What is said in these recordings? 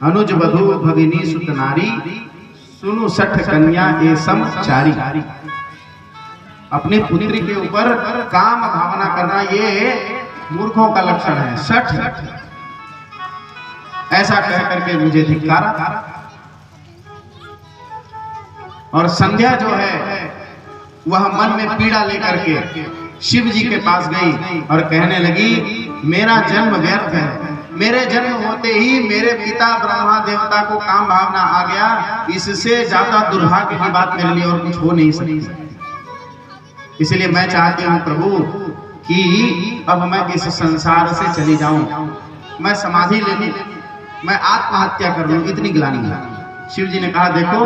अनुज वधु भगिनी सुत नारी, सुनु सठ कन्या ए सम चारी। अपनी पुत्री के ऊपर काम भावना करना ये मूर्खों का लक्षण है। सठ ऐसा कह करके मुझे धिक्कारा। और संध्या जो है वह मन में पीड़ा लेकर के शिव जी के पास गई और कहने लगी, मेरा जन्म व्यर्थ है। मेरे जन्म होते ही मेरे पिता ब्रह्मा देवता को काम भावना आ गया, इससे ज्यादा दुर्भाग्य की बात मेरे लिए और कुछ हो नहीं सकती। इसलिए मैं चाहती हूँ प्रभु कि अब मैं इस संसार से चली जाऊं, मैं समाधि ले लूं, मैं आत्महत्या कर लूं, इतनी ग्लानि है। शिव जी ने कहा, देखो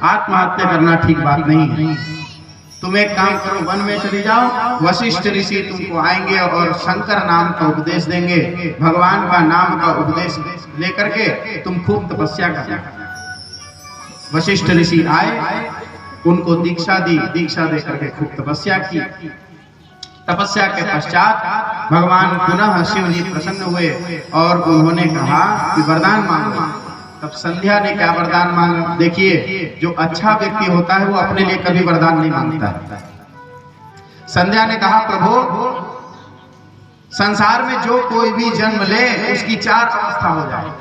आत्महत्या करना ठीक बात नहीं है, तुम एक काम करो, वन में चली जाओ, वशिष्ठ ऋषि तुमको आएंगे और शंकर नाम का उपदेश देंगे, भगवान का नाम का उपदेश लेकर के तुम खूब तपस्या करना। वशिष्ठ ऋषि आए, उनको दीक्षा दी, दीक्षा देकर के खूब तपस्या की। तपस्या के पश्चात भगवान पुनः शिव जी प्रसन्न हुए और उन्होंने कहा कि वरदान मांगो। तब संध्या ने क्या वरदान मांगा? देखिए, जो अच्छा व्यक्ति होता है वो अपने लिए कभी वरदान नहीं मांगता है। संध्या ने कहा, प्रभु संसार में जो कोई भी जन्म ले उसकी 4 अवस्था हो जाए।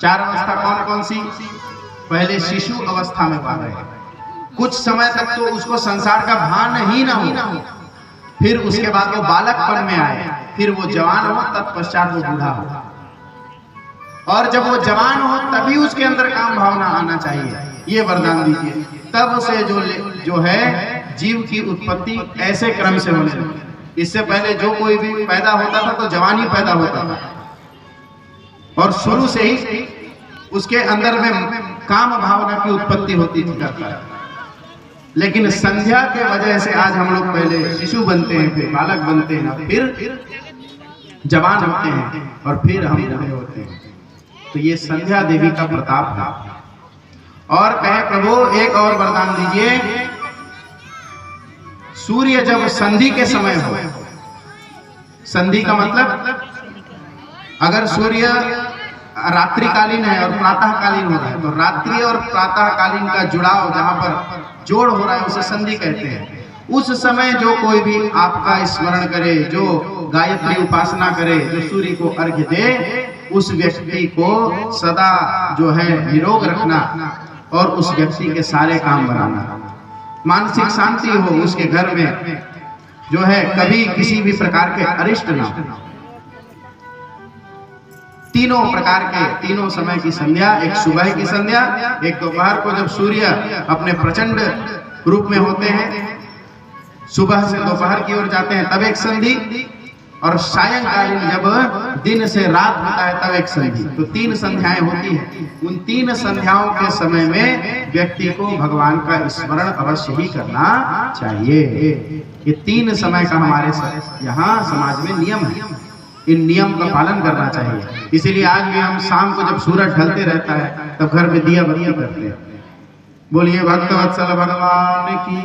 4 अवस्था कौन कौन सी? पहले शिशु अवस्था में पा रहे, कुछ समय तक तो उसको संसार का भान ही ना हो, फिर उसके बाद वो बालकपन में आए, फिर वो जवान हो, तत्पश्चात वो बूढ़ा हो, और जब वो जवान हो तभी उसके अंदर काम भावना आना चाहिए। ये वरदान दीजिए। तब से जो है जीव की उत्पत्ति ऐसे क्रम से होने लगी। इससे पहले जो कोई भी पैदा होता था तो जवान ही पैदा होता था, और शुरू से ही उसके अंदर में काम भावना की उत्पत्ति होती थी करता है। लेकिन संध्या के वजह से आज हम लोग पहले शिशु बनते हैं, फिर बालक बनते हैं, फिर जवान होते हैं, और फिर हम बूढ़े होते हैं। तो ये संध्या देवी का प्रताप है। और कहे, प्रभु एक और वरदान दीजिए। सूर्य जब संधि के समय हो, संधि का मतलब अगर सूर्य रात्रिकालीन है और प्रातःकालीन हो रहा है, तो रात्रि और प्रातःकालीन का जुड़ाव जहां पर जोड़ हो रहा है उसे संधि कहते हैं। उस समय जो कोई भी आपका स्मरण करे, जो गायत्री उपासना करे, जो सूर्य को अर्घ्य दे, उस व्यक्ति को सदा जो है निरोग रखना और उस व्यक्ति के सारे काम बनाना, मानसिक शांति हो उसके घर में, जो है कभी किसी भी प्रकार के अरिष्ट ना हो। तीनों प्रकार के, तीनों समय की संध्या, एक सुबह की संध्या, एक दोपहर को जब सूर्य अपने प्रचंड रूप में होते हैं, सुबह से दोपहर की ओर जाते हैं तब एक संधि, और सायंकालीन जब दिन से रात होता है तब एक संधि। तो 3 संध्याएं होती हैं। उन 3 संध्याओं के समय में व्यक्ति को भगवान का स्मरण अवश्य ही करना चाहिए। ये 3 समय का हमारे यहाँ समाज में नियम है, इन नियम का पालन करना चाहिए। इसीलिए आज भी हम शाम को जब सूरज ढलते रहता है तब घर में दिया बत्ती करते हैं। बोलिए भक्तवत्सल भगवान की।